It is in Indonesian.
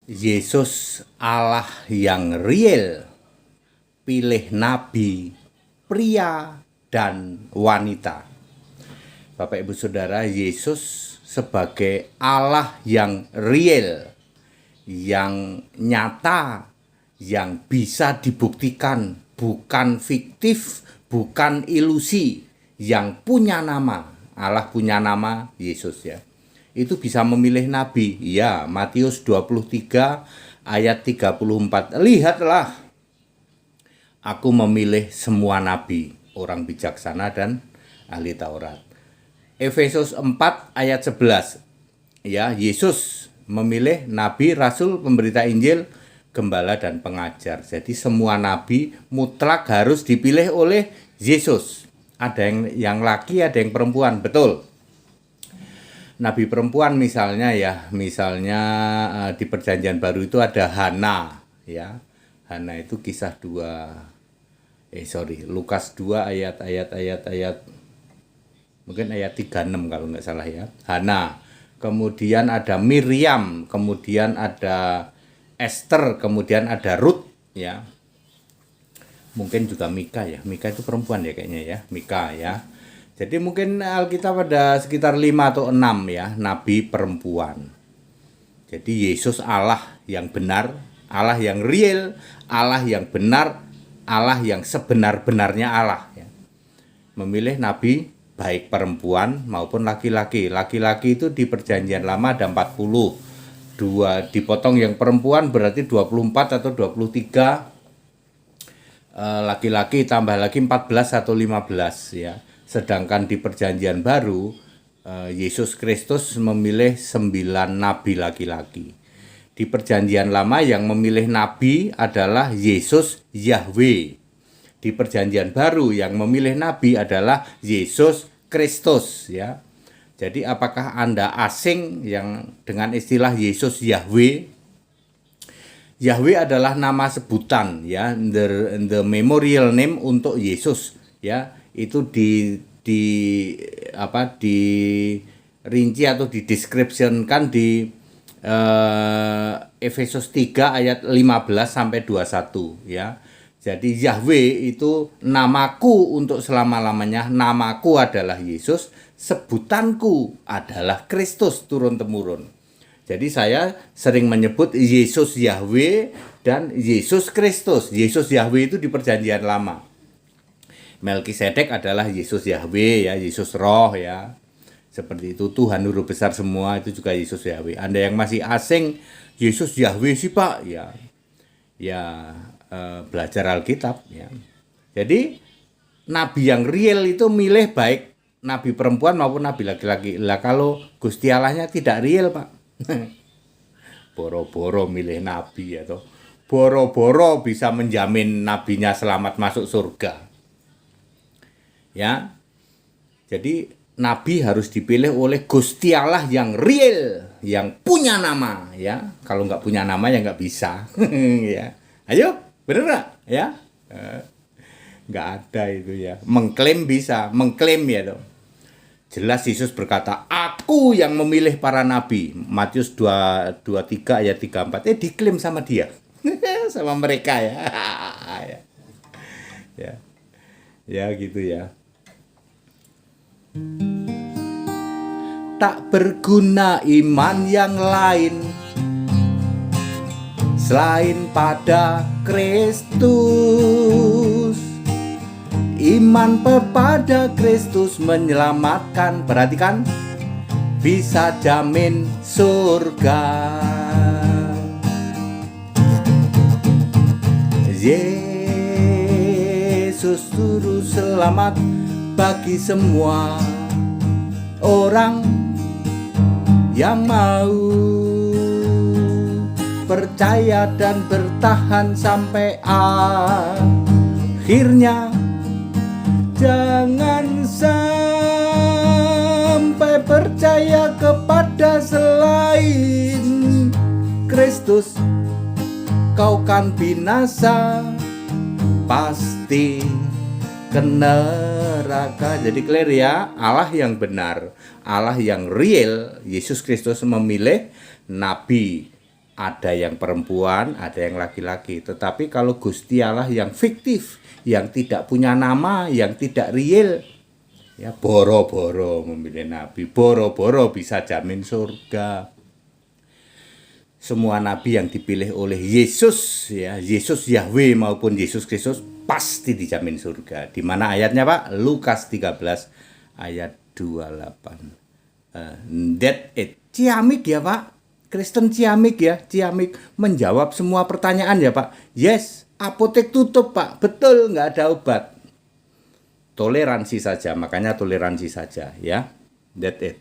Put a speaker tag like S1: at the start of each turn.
S1: Yesus Allah yang real, pilih nabi, pria, dan wanita. Bapak Ibu Saudara, Yesus sebagai Allah yang real, yang nyata, yang bisa dibuktikan, bukan fiktif, bukan ilusi, yang punya nama. Allah punya nama Yesus ya. Itu bisa memilih nabi. Ya, Matius 23 ayat 34. Lihatlah, aku memilih semua nabi, orang bijaksana dan ahli Taurat. Efesus 4 ayat 11. Ya, Yesus memilih nabi, rasul, pemberita Injil, gembala dan pengajar. Jadi semua nabi mutlak harus dipilih oleh Yesus. Ada yang laki, ada yang perempuan, betul. Nabi perempuan misalnya di Perjanjian Baru itu ada Hana ya. Hana itu kisah 2 Lukas 2 ayat mungkin ayat 36 kalau nggak salah ya. Hana. Kemudian ada Miriam, kemudian ada Esther, kemudian ada Ruth ya. Mungkin juga Mika ya. Mika itu perempuan ya kayaknya ya. Mika ya. Jadi mungkin Alkitab ada sekitar 5 atau 6 ya, nabi perempuan. Jadi Yesus Allah yang benar, Allah yang real, Allah yang benar, Allah yang sebenar-benarnya Allah ya. Memilih nabi baik perempuan maupun laki-laki. Laki-laki itu di Perjanjian Lama ada 40. 2 dipotong yang perempuan berarti 24 atau 23. Laki-laki tambah lagi 14 atau 15 ya. Sedangkan di Perjanjian Baru, Yesus Kristus memilih 9 nabi laki-laki. Di Perjanjian Lama yang memilih nabi adalah Yesus Yahweh. Di Perjanjian Baru yang memilih nabi adalah Yesus Kristus ya. Jadi apakah Anda asing yang dengan istilah Yesus Yahweh? Yahweh adalah nama sebutan ya, the memorial name untuk Yesus ya. Itu dirinci atau dideskripsikan di Efesus 3 ayat 15 sampai 21 ya. Jadi Yahweh itu namaku untuk selama-lamanya, namaku adalah Yesus, sebutanku adalah Kristus turun-temurun. Jadi saya sering menyebut Yesus Yahweh dan Yesus Kristus. Yesus Yahweh itu di Perjanjian Lama. Melkisedek adalah Yesus Yahweh ya, Yesus Roh ya. Seperti itu, Tuhan Huru Besar semua itu juga Yesus Yahweh. Anda yang masih asing, Yesus Yahweh sih Pak ya. Ya belajar Alkitab ya. Jadi nabi yang real itu milih baik nabi perempuan maupun nabi laki-laki. Lah kalau Gusti Allahnya tidak real Pak. Boro-boro milih nabi atau boro-boro bisa menjamin nabinya selamat masuk surga. Ya, jadi nabi harus dipilih oleh Gusti Allah yang real, yang punya nama ya. Kalau nggak punya nama ya nggak bisa. Ya, ayo, bener nggak? Ya, nggak ada itu ya. Mengklaim bisa, mengklaim ya dong. Jelas Yesus berkata, aku yang memilih para nabi. Matius 23 ayat 34. Diklaim sama dia, sama mereka ya. Ya, ya gitu ya. Tak berguna iman yang lain selain pada Kristus. Iman kepada Kristus menyelamatkan. Perhatikan, bisa jamin surga. Yesus juru selamat bagi semua orang yang mau percaya dan bertahan sampai akhirnya. Jangan sampai percaya kepada selain Kristus, kau kan binasa, pasti ke neraka. Jadi clear ya, Allah yang benar, Allah yang real, Yesus Kristus memilih nabi Ada yang perempuan, ada yang laki-laki. Tetapi kalau Gusti Allah yang fiktif, yang tidak punya nama, yang tidak real, ya boro-boro memilih nabi, boro-boro bisa jamin surga. Semua nabi yang dipilih oleh Yesus, ya Yesus Yahweh maupun Yesus Kristus pasti dijamin surga. Di mana ayatnya Pak? Lukas 13 ayat 28. That it. Ciamik ya Pak. Kristen Ciamik ya, Ciamik menjawab semua pertanyaan ya Pak. Yes, apotek tutup Pak, betul nggak ada obat. Toleransi saja, makanya toleransi saja ya. That's it.